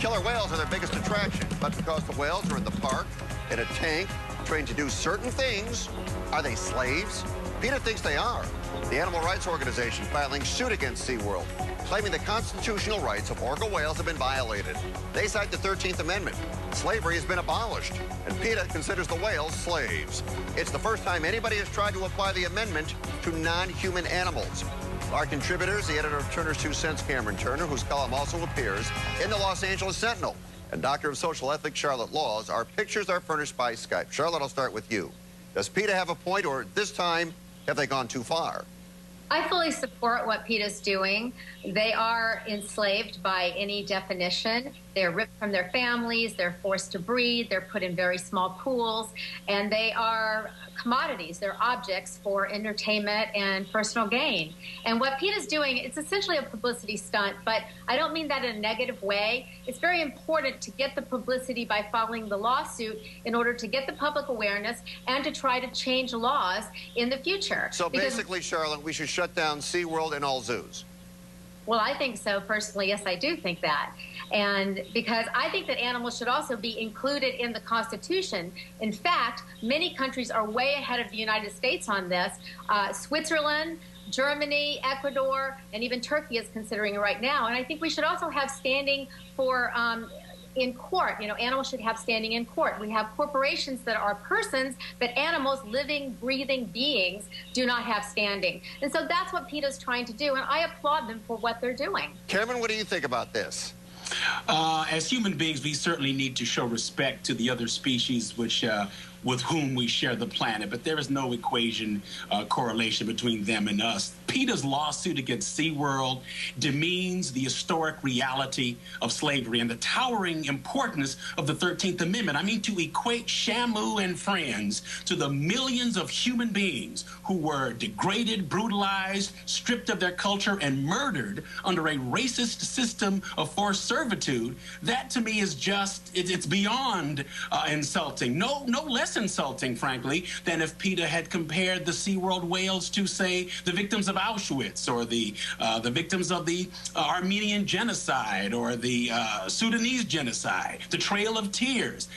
Killer whales are their biggest attraction, but because the whales are in the park, in a tank, trained to do certain things, are they slaves? PETA thinks they are. The animal rights organization filing suit against SeaWorld, claiming the constitutional rights of orca whales have been violated. They cite the 13th Amendment. Slavery has been abolished, and PETA considers the whales slaves. It's the first time anybody has tried to apply the amendment to non-human animals. Our contributors, the editor of Turner's Two Cents, Cameron Turner, whose column also appears in the Los Angeles Sentinel, and Doctor of Social Ethics, Charlotte Laws. Our pictures are furnished by Skype. Charlotte, I'll start with you. Does PETA have a point, or this time, have they gone too far? I fully support what PETA's doing. They are enslaved by any definition. They're ripped from their families, they're forced to breed, they're put in very small pools, and they are commodities. They're objects for entertainment and personal gain. And what PETA's doing, it's essentially a publicity stunt, but I don't mean that in a negative way. It's very important to get the publicity by following the lawsuit in order to get the public awareness and to try to change laws in the future. So basically, Charlotte, we should shut down SeaWorld and all zoos. Well, I think so. Personally, yes, I do think that. And because I think that animals should also be included in the Constitution. In fact, many countries are way ahead of the United States on this. Switzerland, Germany, Ecuador, and even Turkey is considering it right now. And I think we should also have standing for in court. You know, animals should have standing in court. We have corporations that are persons, but animals, living, breathing beings, do not have standing. And so that's what PETA's trying to do, and I applaud them for what they're doing. Cameron, what do you think about this? As human beings, we certainly need to show respect to the other species with whom we share the planet, but there is no correlation between them and us. PETA's lawsuit against SeaWorld demeans the historic reality of slavery and the towering importance of the 13th Amendment. I mean, to equate Shamu and friends to the millions of human beings who were degraded, brutalized, stripped of their culture, and murdered under a racist system of forced servitude, that to me is just, it's beyond insulting. No less insulting, frankly, than if PETA had compared the SeaWorld whales to, say, the victims of Auschwitz or the victims of the Armenian genocide or the Sudanese genocide, the Trail of Tears.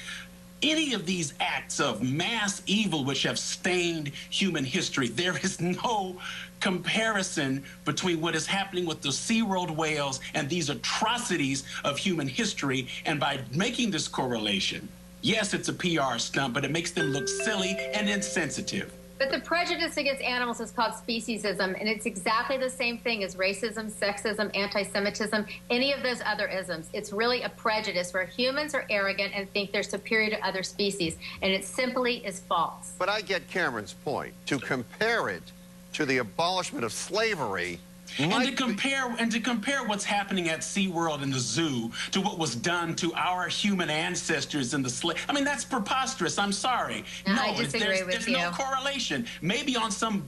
Any of these acts of mass evil which have stained human history, there is no comparison between what is happening with the SeaWorld whales and these atrocities of human history. And by making this correlation, yes, it's a PR stunt, but it makes them look silly and insensitive. But the prejudice against animals is called speciesism, and it's exactly the same thing as racism, sexism, anti-Semitism, any of those other isms. It's really a prejudice where humans are arrogant and think they're superior to other species, and it simply is false. But I get Cameron's point. To compare it to the abolishment of slavery, and to compare what's happening at SeaWorld and the zoo to what was done to our human ancestors in the slave. I mean, that's preposterous. I'm sorry. No, I disagree with you. There's no correlation. Maybe on some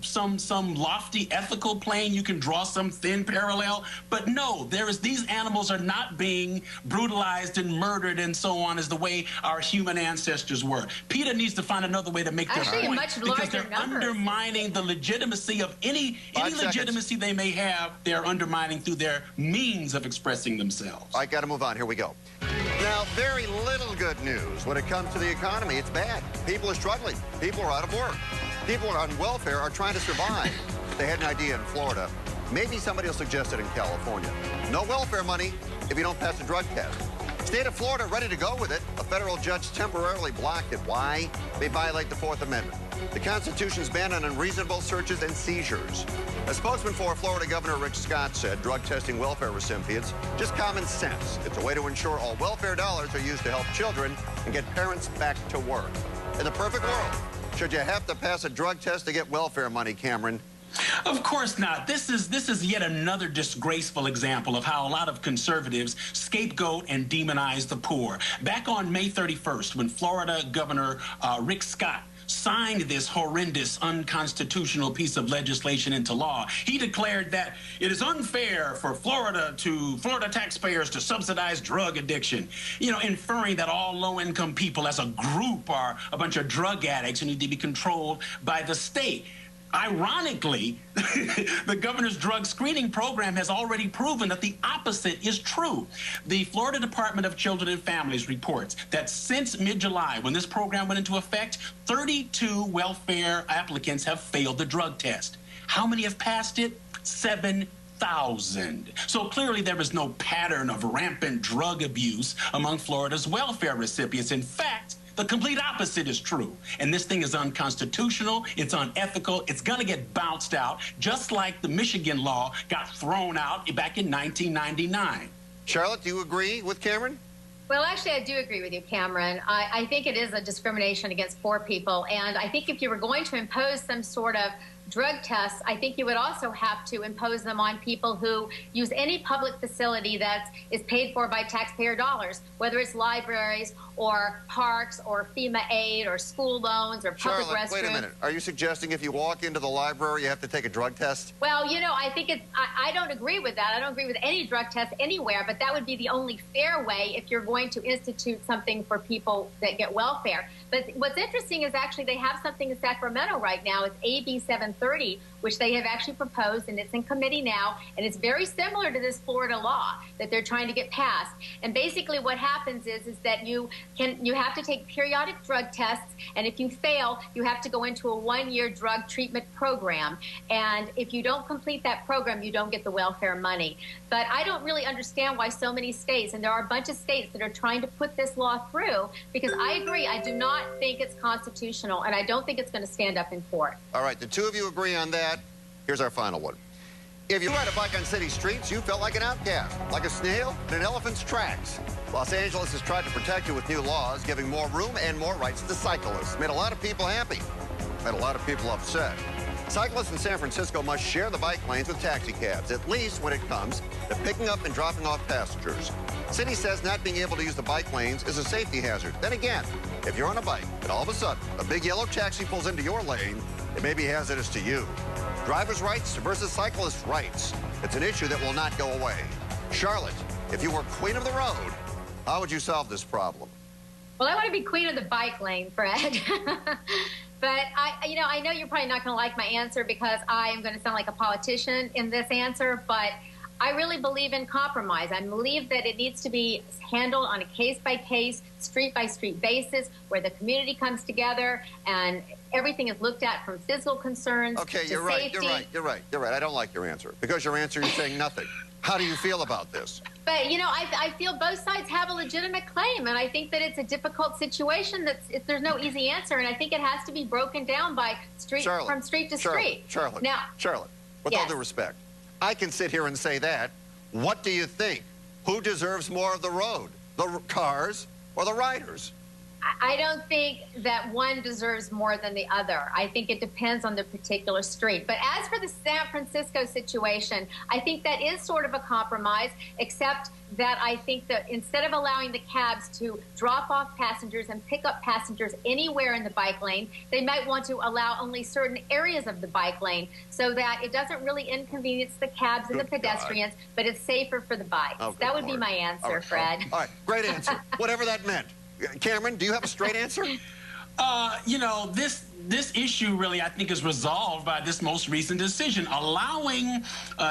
lofty ethical plane you can draw some thin parallel, but no, these animals are not being brutalized and murdered and so on as the way our human ancestors were. PETA needs to find another way to make their point, because they're undermining the legitimacy of any legitimacy they may have. They're undermining through their means of expressing themselves. I got to move on. Here we go. Now, very little good news when it comes to the economy. It's bad. People are struggling. People are out of work. People on welfare are trying to survive. They had an idea in Florida. Maybe somebody will suggest it in California. No welfare money if you don't pass a drug test. State of Florida ready to go with it. A federal judge temporarily blocked it. Why? They violate the 4th Amendment. The Constitution's ban on unreasonable searches and seizures. A spokesman for Florida Governor Rick Scott said drug testing welfare recipients, just common sense. It's a way to ensure all welfare dollars are used to help children and get parents back to work. In the perfect world, should you have to pass a drug test to get welfare money, Cameron? Of course not. This is yet another disgraceful example of how a lot of conservatives scapegoat and demonize the poor. Back on May 31st, when Florida Governor Rick Scott signed this horrendous, unconstitutional piece of legislation into law, he declared that it is unfair for Florida taxpayers to subsidize drug addiction, inferring that all low-income people as a group are a bunch of drug addicts who need to be controlled by the state. Ironically, the governor's drug screening program has already proven that the opposite is true. The Florida Department of Children and Families reports that since mid-July, when this program went into effect, 32 welfare applicants have failed the drug test. How many have passed it? 7,000. So clearly there is no pattern of rampant drug abuse among Florida's welfare recipients. In fact, the complete opposite is true. And this thing is unconstitutional, it's unethical, it's gonna get bounced out, just like the Michigan law got thrown out back in 1999. Charlotte, do you agree with Cameron? Well, actually, I do agree with you, Cameron. I think it is a discrimination against poor people. And I think if you were going to impose some sort of drug tests, I think you would also have to impose them on people who use any public facility that is paid for by taxpayer dollars, whether it's libraries or parks or FEMA aid or school loans or public Charlotte, restrooms. wait a minute. Are you suggesting if you walk into the library, you have to take a drug test? Well, you know, I think I don't agree with that. I don't agree with any drug test anywhere, but that would be the only fair way if you're going to institute something for people that get welfare. But what's interesting is actually they have something in Sacramento right now. It's AB 730, which they have actually proposed, and it's in committee now, and it's very similar to this Florida law that they're trying to get passed. And basically what happens is that you have to take periodic drug tests, and if you fail, you have to go into a one-year drug treatment program. And if you don't complete that program, you don't get the welfare money. But I don't really understand why so many states, and there are a bunch of states that are trying to put this law through, because I agree, I do not think it's constitutional, and I don't think it's going to stand up in court. All right, the two of you agree on that. Here's our final one. If you ride a bike on city streets, you felt like an outcast, like a snail in an elephant's tracks. Los Angeles has tried to protect you with new laws, giving more room and more rights to cyclists. Made a lot of people happy, made a lot of people upset. Cyclists in San Francisco must share the bike lanes with taxi cabs, at least when it comes to picking up and dropping off passengers. City says not being able to use the bike lanes is a safety hazard. Then again, if you're on a bike and all of a sudden a big yellow taxi pulls into your lane, it may be hazardous to you. Drivers' rights versus cyclists' rights. It's an issue that will not go away. Charlotte, if you were queen of the road, how would you solve this problem? Well, I want to be queen of the bike lane, Fred. But I know you're probably not going to like my answer because I am going to sound like a politician in this answer, but I really believe in compromise. I believe that it needs to be handled on a case-by-case, street-by-street basis where the community comes together and everything is looked at from physical concerns to safety. You're right. I don't like your answer. Because your answer, you're saying nothing. How do you feel about this? But, I feel both sides have a legitimate claim, and I think that it's a difficult situation. There's no easy answer, and I think it has to be broken down by from street to street. Charlotte, with all due respect, I can sit here and say that. What do you think? Who deserves more of the road? The cars or the riders? I don't think that one deserves more than the other. I think it depends on the particular street. But as for the San Francisco situation, I think that is sort of a compromise, except that I think that instead of allowing the cabs to drop off passengers and pick up passengers anywhere in the bike lane, they might want to allow only certain areas of the bike lane so that it doesn't really inconvenience the cabs and the pedestrians, but it's safer for the bikes. That would be my answer, Fred. All right, great answer. Whatever that meant. Cameron, do you have a straight answer? This issue really, I think, is resolved by this most recent decision, allowing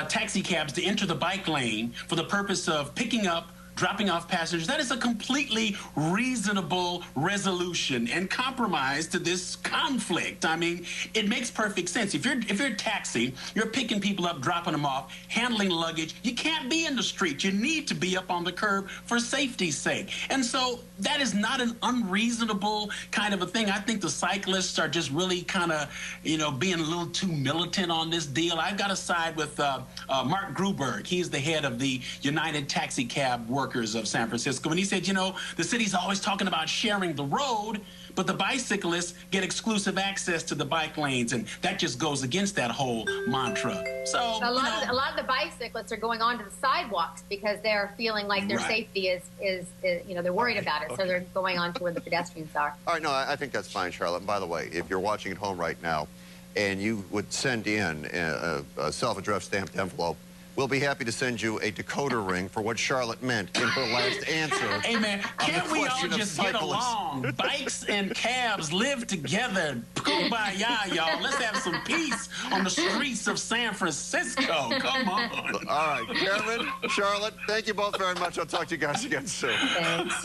taxi cabs to enter the bike lane for the purpose of picking up, dropping off passengers. That is a completely reasonable resolution and compromise to this conflict. I mean, it makes perfect sense. If you're a taxi, you're picking people up, dropping them off, handling luggage, you can't be in the street. You need to be up on the curb for safety's sake. And so that is not an unreasonable kind of a thing. I think the cyclists are just really kind of, being a little too militant on this deal. I've got to side with Mark Gruberg. He's the head of the United Taxi Cab Workers of San Francisco. And he said, the city's always talking about sharing the road, but the bicyclists get exclusive access to the bike lanes, and that just goes against that whole mantra. So a lot of the bicyclists are going onto the sidewalks because they're feeling like their safety is they're worried about it, so they're going on to where the pedestrians are. All right, no, I think that's fine, Charlotte. And by the way, if you're watching at home right now and you would send in a self-addressed stamped envelope we'll be happy to send you a decoder ring for what Charlotte meant in her last answer. Hey, man, can't we all just get along? Bikes and cabs live together. Kumbaya, y'all. Let's have some peace on the streets of San Francisco. Come on. All right, Kevin, Charlotte, thank you both very much. I'll talk to you guys again soon. Thanks.